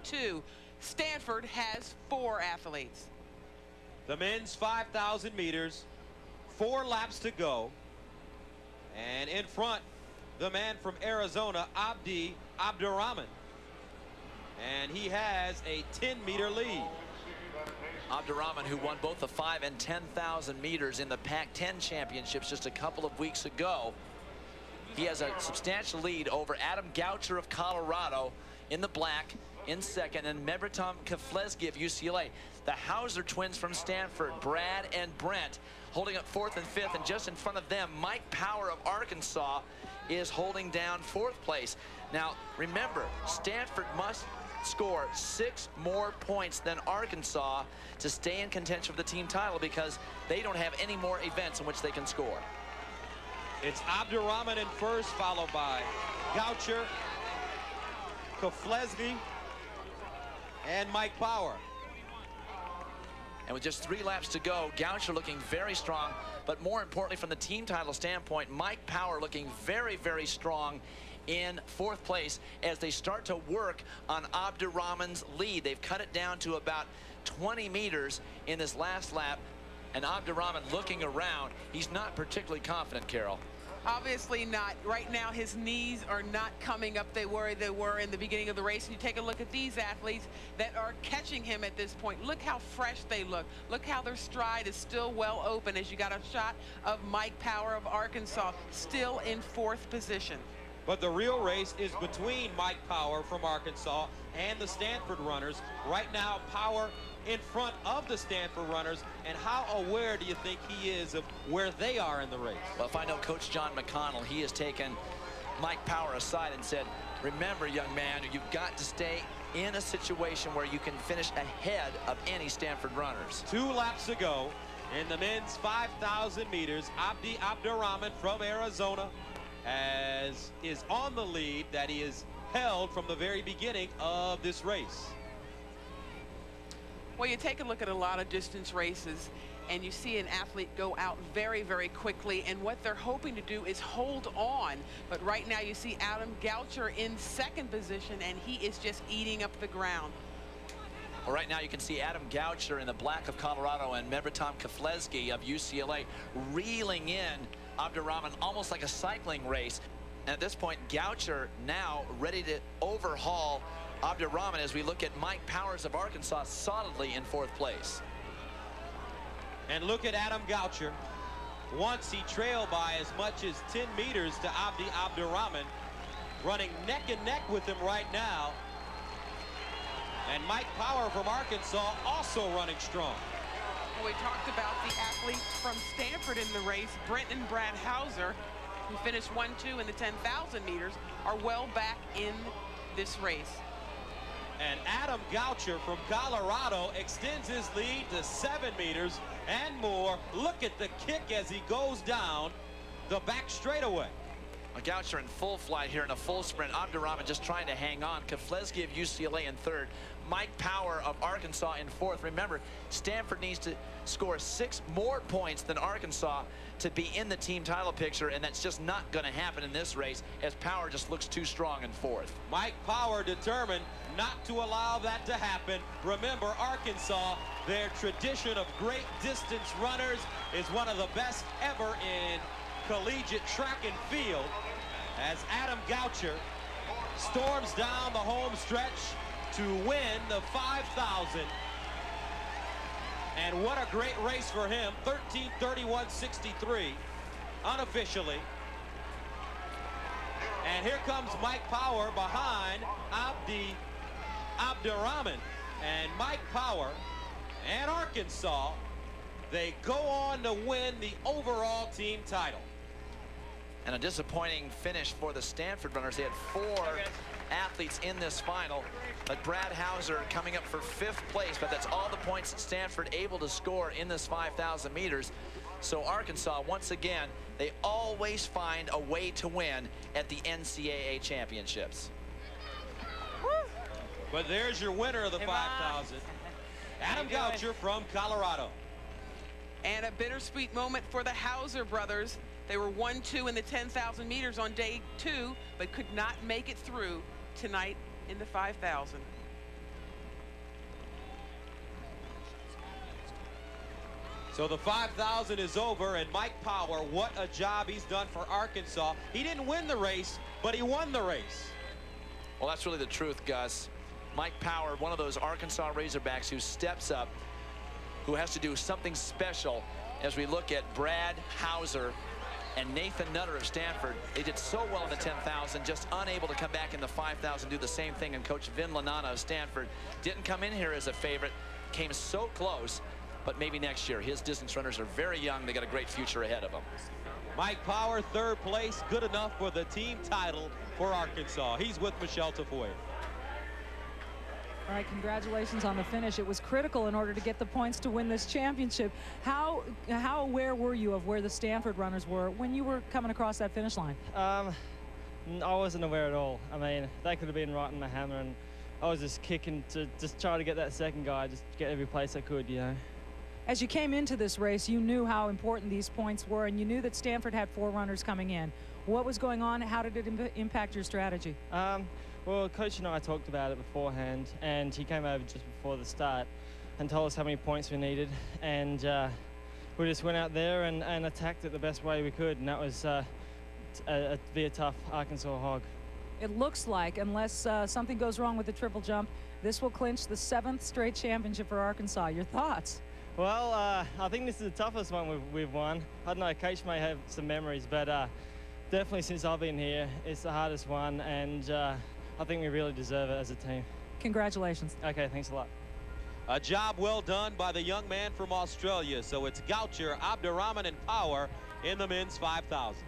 2. Stanford has 4 athletes. The men's 5,000 meters, 4 laps to go. And in front, the man from Arizona, Abdi Abdurrahman. And he has a 10-meter lead. Abdurrahman, who won both the 5 and 10,000 meters in the Pac-10 championships just a couple of weeks ago. He has a substantial lead over Adam Goucher of Colorado in the black in second, and Mebratom Keflezgi of UCLA. The Hauser twins from Stanford, Brad and Brent, holding up 4th and 5th, and just in front of them, Mike Power of Arkansas is holding down 4th place. Now, remember, Stanford must score 6 more points than Arkansas to stay in contention for the team title, because they don't have any more events in which they can score. It's Abdurrahman in first, followed by Goucher, Keflezgi, and Mike Power. And with just 3 laps to go, Goucher looking very strong, but more importantly from the team title standpoint, Mike Power looking very, very strong in 4th place as they start to work on Abdurrahman's lead. They've cut it down to about 20 meters in this last lap, and Abdurrahman looking around. He's not particularly confident, Carol. Obviously not. Right now, his knees are not coming up they were in the beginning of the race. And you take a look at these athletes that are catching him at this point. Look how fresh they look. Look how their stride is still well open, as you got a shot of Mike Power of Arkansas still in 4th position. But the real race is between Mike Power from Arkansas and the Stanford runners. Right now, Power in front of the Stanford runners. And how aware do you think he is of where they are in the race? Well, if I know Coach John McConnell, he has taken Mike Power aside and said, remember, young man, you've got to stay in a situation where you can finish ahead of any Stanford runners. 2 laps to go in the men's 5,000 meters. Abdi Abdurrahman from Arizona is on the lead that he has held from the very beginning of this race. Well, you take a look at a lot of distance races and you see an athlete go out very, very quickly, and what they're hoping to do is hold on. But right now you see Adam Goucher in 2nd position, and he is just eating up the ground. Well, right now you can see Adam Goucher in the black of Colorado and Mebratom Keflezgi of UCLA reeling in Abdurrahman almost like a cycling race. And at this point, Goucher now ready to overhaul Abdurrahman as we look at Mike Powers of Arkansas solidly in 4th place. And look at Adam Goucher. Once he trailed by as much as 10 meters to Abdi Abdurrahman, running neck and neck with him right now. And Mike Power from Arkansas also running strong. We talked about the athletes from Stanford in the race. Brent and Brad Hauser, who finished 1-2 in the 10,000 meters, are well back in this race. And Adam Goucher from Colorado extends his lead to 7 meters and more. Look at the kick as he goes down the back straightaway. Goucher in full flight here in a full sprint. Abdurrahman just trying to hang on. Keflezgi of UCLA in 3rd. Mike Power of Arkansas in 4th. Remember, Stanford needs to score 6 more points than Arkansas to be in the team title picture, and that's just not going to happen in this race as Power just looks too strong in 4th. Mike Power determined not to allow that to happen. Remember, Arkansas, their tradition of great distance runners, is one of the best ever in collegiate track and field, as Adam Goucher storms down the home stretch to win the 5,000. And what a great race for him. 13:31.63 unofficially. And here comes Mike Power behind Abdi Abdurrahman. And Mike Power and Arkansas, they go on to win the overall team title. And a disappointing finish for the Stanford runners. They had 4 athletes in this final, but Brad Hauser coming up for 5th place, but that's all the points that Stanford able to score in this 5,000 meters. So Arkansas, once again, they always find a way to win at the NCAA championships. But there's your winner of the 5,000, Adam Goucher from Colorado. And a bittersweet moment for the Hauser brothers. They were 1-2 in the 10,000 meters on day 2, but could not make it through tonight in the 5,000. So the 5,000 is over, and Mike Power, what a job he's done for Arkansas. He didn't win the race, but he won the race. Well, that's really the truth, Gus. Mike Power, one of those Arkansas Razorbacks who steps up, who has to do something special as we look at Brad Hauser and Nathan Nutter of Stanford. They did so well in the 10,000, just unable to come back in the 5,000, do the same thing. And Coach Vin Lanana of Stanford didn't come in here as a favorite, came so close, but maybe next year. His distance runners are very young. They got a great future ahead of them. Mike Power, third place, good enough for the team title for Arkansas. He's with Michelle Tafoya. All right, congratulations on the finish. It was critical in order to get the points to win this championship. How aware were you of where the Stanford runners were when you were coming across that finish line? I wasn't aware at all. I mean, they could have been right in the hammer, and I was just kicking to just try to get that second guy, just get every place I could, you know. As you came into this race, you knew how important these points were, and you knew that Stanford had 4 runners coming in. What was going on? How did it impact your strategy? Well, Coach and I talked about it beforehand, and he came over just before the start and told us how many points we needed, and we just went out there and attacked it the best way we could, and that was be a tough Arkansas hog. It looks like, unless something goes wrong with the triple jump, this will clinch the 7th straight championship for Arkansas. Your thoughts? Well, I think this is the toughest one we've won. I don't know, Coach may have some memories, but definitely since I've been here, it's the hardest one, and I think we really deserve it as a team. Congratulations. Okay, thanks a lot. A job well done by the young man from Australia. So it's Goucher, Abdurrahman, and Power in the men's 5,000.